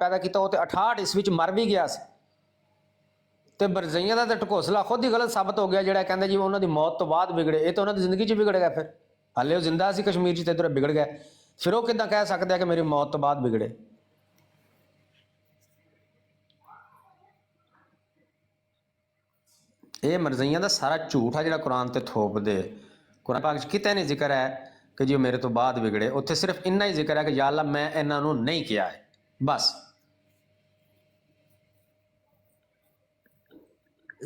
ਪੈਦਾ ਕੀਤਾ ਉਹ ਤੇ 68 ਈਸਵੀ 'ਚ ਮਰ ਵੀ ਗਿਆ ਸੀ। ਤੇ ਮਿਰਜ਼ਈਆਂ ਦਾ ਤਾਂ ਢਕੋਸਲਾ ਖੁਦ ਹੀ ਗਲਤ ਸਾਬਤ ਹੋ ਗਿਆ ਜਿਹੜਾ ਕਹਿੰਦੇ ਜੀ ਉਹਨਾਂ ਦੀ ਮੌਤ ਤੋਂ ਬਾਅਦ ਵਿਗੜੇ। ਇਹ ਤਾਂ ਉਹਨਾਂ ਦੀ ਜ਼ਿੰਦਗੀ 'ਚ ਵਿਗੜ ਗਿਆ। ਫਿਰ ਹਾਲੇ ਉਹ ਜ਼ਿੰਦਾ ਸੀ ਕਸ਼ਮੀਰ 'ਚ ਤੇ ਇੱਧਰ ਵਿਗੜ ਗਿਆ। ਫਿਰ ਉਹ ਕਿੱਦਾਂ ਕਹਿ ਸਕਦੇ ਆ ਕਿ ਮੇਰੀ ਮੌਤ ਤੋਂ ਬਾਅਦ ਵਿਗੜੇ? ਇਹ ਮਿਰਜ਼ਈਆਂ ਦਾ ਸਾਰਾ ਝੂਠ ਆ ਜਿਹੜਾ ਕੁਰਾਨ ਤੇ ਥੋਪਦੇ। ਕੁਰਾਨ ਪਾਕ 'ਚ ਕਿਤੇ ਨਹੀਂ ਜ਼ਿਕਰ ਹੈ ਕਿ ਜੀ ਮੇਰੇ ਤੋਂ ਬਾਅਦ ਵਿਗੜੇ। ਉੱਥੇ ਸਿਰਫ ਇੰਨਾ ਹੀ ਜ਼ਿਕਰ ਹੈ ਕਿ ਯਾ ਅੱਲਾ ਮੈਂ ਇਹਨਾਂ ਨੂੰ ਨਹੀਂ ਕਿਹਾ ਹੈ, ਬਸ।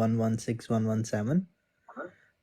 116 117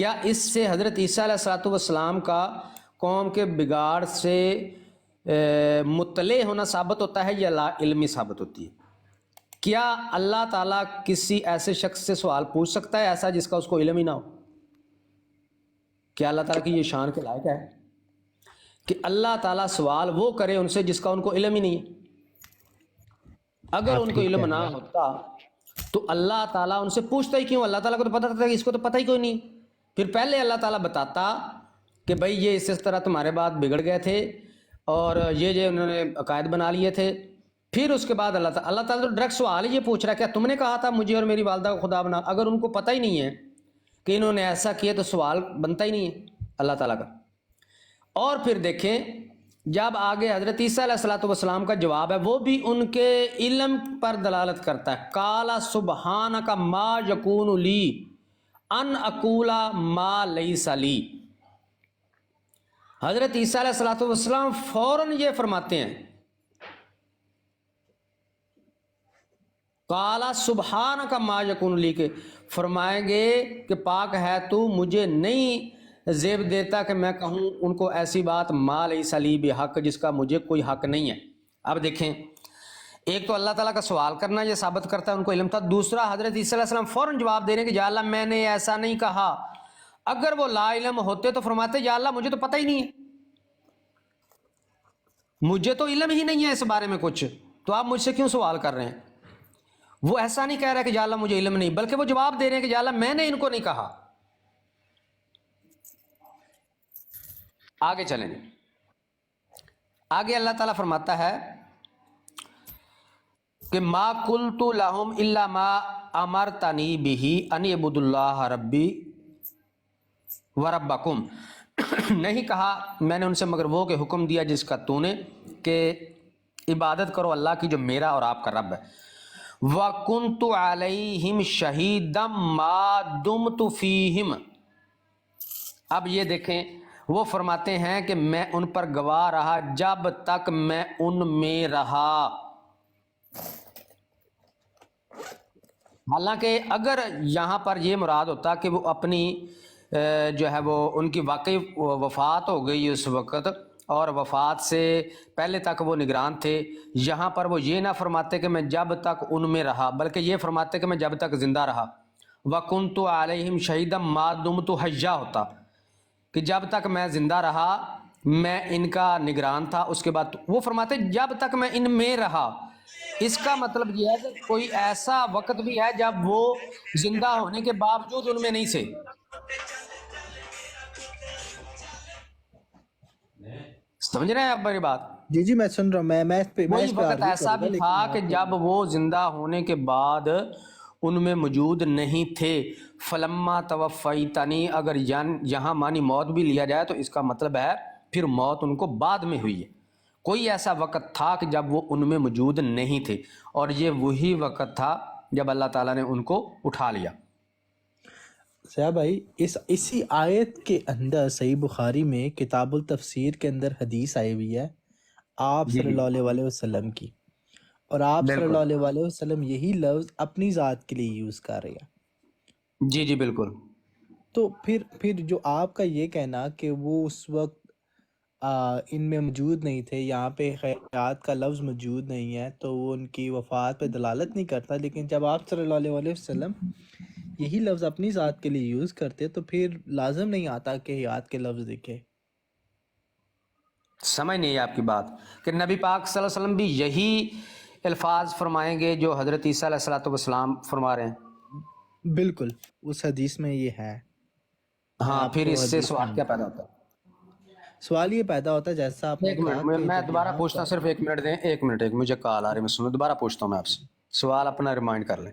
کیا اس سے حضرت عیسیٰ علیہ الصلوۃ والسلام کا قوم کے بگاڑ سے مطلع ہونا ثابت ہوتا ہے یا لا علمی ثابت ہوتی ہے؟ کیا اللہ تعالیٰ کسی ایسے شخص سے سوال پوچھ سکتا ہے ایسا جس کا اس کو علم ہی نہ ہو؟ کیا اللہ تعالیٰ کی یہ شان کے لائق ہے کہ اللہ تعالیٰ سوال وہ کرے ان سے جس کا ان کو علم ہی نہیں ہے؟ اگر
آپ
ان کو
ٹھیک
علم
کہہ
نہ
رہے ہیں۔
ہوتا تو اللہ تعالیٰ ان سے پوچھتا ہی کیوں؟ اللہ تعالیٰ کو تو پتہ تھا کہ اس کو تو پتہ ہی کوئی نہیں، پھر پہلے اللہ تعالیٰ بتاتا کہ بھائی یہ اس طرح تمہارے بعد بگڑ گئے تھے اور یہ انہوں نے عقائد بنا لیے تھے، پھر اس کے بعد اللہ تعالیٰ تو ڈائریکٹ سوال ہی یہ پوچھ رہا ہے کیا تم نے کہا تھا مجھے اور میری والدہ کو خدا بنا؟ اگر ان کو پتہ ہی نہیں ہے کہ انہوں نے ایسا کیا تو سوال بنتا ہی نہیں ہے اللہ تعالیٰ کا۔ اور پھر دیکھیں جب آگے حضرت عیسیٰ علیہ الصلوۃ والسلام کا جواب ہے وہ بھی ان کے علم پر دلالت کرتا ہے، قال سبحانک ما یکون لی ان اقول ما لیس لی۔ حضرت عیسیٰ علیہ الصلوۃ والسلام فوراً یہ فرماتے ہیں، قال سبحانک ما یکون لی، کے فرمائیں گے کہ پاک ہے تو، مجھے نہیں زیب دیتا کہ میں کہوں ان کو ایسی بات ما لیس لی بحق جس کا مجھے کوئی حق نہیں ہے۔ اب دیکھیں ایک تو اللہ تعالیٰ کا سوال کرنا یہ ثابت کرتا ہے ان کو علم تھا، دوسرا حضرت عیسیٰ علیہ السلام فوراً جواب دے رہے ہیں کہ یا اللہ میں نے ایسا نہیں کہا۔ اگر وہ لا علم ہوتے تو فرماتے یا اللہ مجھے تو پتہ ہی نہیں ہے، مجھے تو علم ہی نہیں ہے اس بارے میں کچھ، تو آپ مجھ سے کیوں سوال کر رہے ہیں؟ وہ ایسا نہیں کہہ رہا کہ یا اللہ مجھے علم نہیں، بلکہ وہ جواب دے رہے ہیں کہ یا اللہ میں نے ان کو نہیں کہا۔ آگے چلیں، آگے اللہ تعالیٰ فرماتا ہے کہ ما قلت لہم الا ما امرتنی بہ ان اعبدوا اللہ ربی وربکم، نہیں کہا میں نے ان سے مگر وہ کہ حکم دیا جس کا تو نے کہ عبادت کرو اللہ کی جو میرا اور آپ کا رب ہے۔ وَكُنْتُ عَلَيْهِمْ شَهِيدًا مَا دُمْتُ فِيهِمْ۔ اب یہ دیکھیں وہ فرماتے ہیں کہ میں ان پر گواہ رہا جب تک میں ان میں رہا۔ حالانکہ اگر یہاں پر یہ مراد ہوتا کہ وہ اپنی جو ہے وہ ان کی واقعی وفات ہو گئی اس وقت اور وفات سے پہلے تک وہ نگران تھے، یہاں پر وہ یہ نہ فرماتے کہ میں جب تک ان میں رہا، بلکہ یہ فرماتے کہ میں جب تک زندہ رہا۔ وَكُنْتُ عَلَيْهِمْ شَهِيدًا مَا دُمْتُ حَيًّا ہوتا کہ جب تک میں زندہ رہا میں ان کا نگران تھا، اس کے بعد وہ فرماتے جب تک میں ان میں رہا۔ اس کا مطلب یہ ہے کہ کوئی ایسا وقت بھی ہے جب وہ زندہ ہونے کے باوجود ان میں نہیں تھے۔ سمجھ رہے ہیں آپ میری بات؟
جی جی میں سن رہا ہوں، میں اس پہ
کوئی وقت
آرگو
ایسا
کروں گا،
بھی
لیکن
تھا
آپ
کہ
کو
جب وہ زندہ ہونے کے بعد ان میں موجود نہیں تھے۔ فلما توفیتنی، اگر یہاں معنی موت بھی لیا جائے تو اس کا مطلب ہے پھر موت ان کو بعد میں ہوئی ہے۔ کوئی ایسا وقت تھا کہ جب وہ ان میں موجود نہیں تھے، اور یہ وہی وقت تھا جب اللہ تعالیٰ نے ان کو اٹھا لیا۔
سیاح بھائی اسی آیت کے اندر صحیح بخاری میں کتاب التفسیر کے اندر حدیث آئی ہوئی ہے آپ
جی
صلی
جی
اللہ علیہ وسلم کی، اور آپ صلی
بالکل،
اللہ علیہ وسلم یہی لفظ اپنی ذات کے لیے یوز کر رہے ہیں۔
جی جی بالکل۔
تو پھر جو آپ کا یہ کہنا کہ وہ اس وقت ان میں موجود نہیں تھے، یہاں پہ حیات کا لفظ موجود نہیں ہے تو وہ ان کی وفات پہ دلالت نہیں کرتا، لیکن جب آپ صلی اللہ علیہ وسلم یہی لفظ اپنی ذات کے لیے یوز کرتے تو پھر لازم نہیں آتا کہ حیات کے لفظ دکھے۔
سمجھ نہیں ہے آپ کی بات کہ نبی پاک صلی اللہ علیہ وسلم بھی یہی الفاظ فرمائیں گے جو حضرت عیسیٰ علیہ الصلوۃ والسلام فرما رہے ہیں؟
بالکل اس حدیث میں یہ ہے، میں
ہاں،
آپ
پھر
کو
اس سے
حدیث
سوال کیا
سناتا
پیدا
ہوں۔
ہوتا ہے؟
سوال یہ پیدا ہوتا ہے جیسا آپ نے
ایک
کہا
منٹ
کہ
میں
جب
دوبارہ
یہاں
پوچھتا ہوں،
پر
صرف ایک منٹ دیں، ایک منٹ، مجھے کال آ رہی ہے، میں سنوں، دوبارہ پوچھتا ہوں میں آپ سے، سوال اپنا ریمائنڈ کر لیں۔